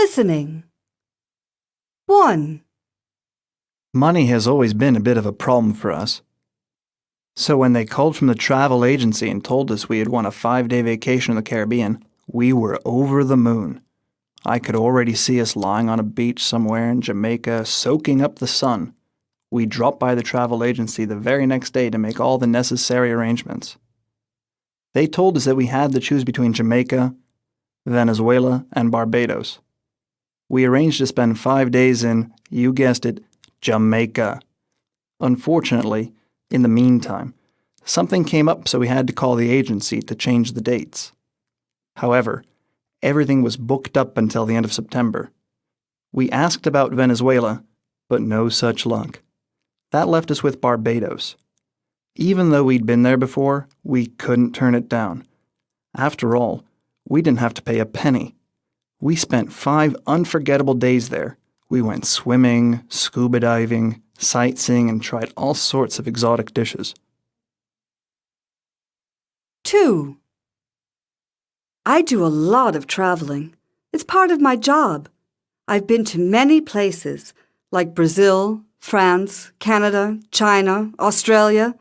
Listening. 1. Money has always been a bit of a problem for us. So when they called from the travel agency and told us we had won a 5-day vacation in the Caribbean, we were over the moon. I could already see us lying on a beach somewhere in Jamaica, soaking up the sun. We dropped by the travel agency the very next day to make all the necessary arrangements. They told us that we had to choose between Jamaica, Venezuela, and Barbados. We arranged to spend 5 days in, you guessed it, Jamaica. Unfortunately, in the meantime, something came up, so we had to call the agency to change the dates. However, everything was booked up until the end of September. We asked about Venezuela, but no such luck. That left us with Barbados. Even though we'd been there before, we couldn't turn it down. After all, we didn't have to pay a penny. We spent 5 unforgettable days there. We went swimming, scuba diving, sightseeing, and tried all sorts of exotic dishes. 2. I do a lot of traveling. It's part of my job. I've been to many places, like Brazil, France, Canada, China, Australia.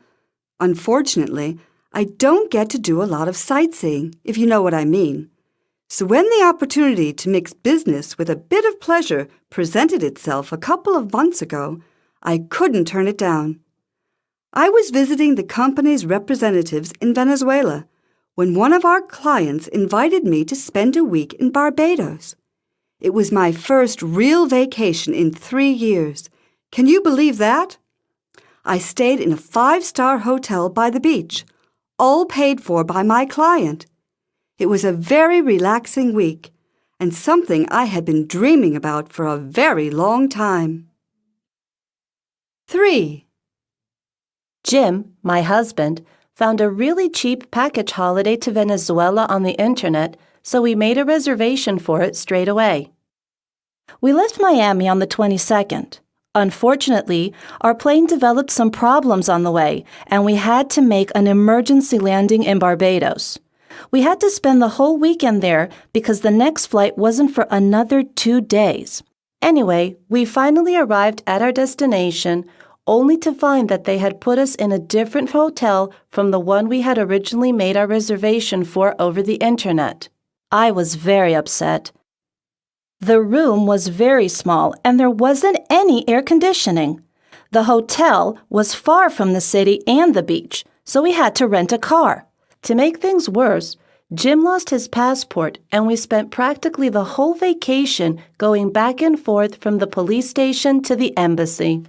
Unfortunately, I don't get to do a lot of sightseeing, if you know what I mean. So when the opportunity to mix business with a bit of pleasure presented itself a couple of months ago, I couldn't turn it down. I was visiting the company's representatives in Venezuela when one of our clients invited me to spend a week in Barbados. It was my first real vacation in 3 years. Can you believe that? I stayed in a 5-star hotel by the beach, all paid for by my client. It was a very relaxing week, and something I had been dreaming about for a very long time. 3. Jim, my husband, found a really cheap package holiday to Venezuela on the internet, so we made a reservation for it straight away. We left Miami on the 22nd. Unfortunately, our plane developed some problems on the way, and we had to make an emergency landing in Barbados. We had to spend the whole weekend there because the next flight wasn't for another 2 days. Anyway, we finally arrived at our destination, only to find that they had put us in a different hotel from the one we had originally made our reservation for over the internet. I was very upset. The room was very small and there wasn't any air conditioning. The hotel was far from the city and the beach, so we had to rent a car. To make things worse, Jim lost his passport and we spent practically the whole vacation going back and forth from the police station to the embassy.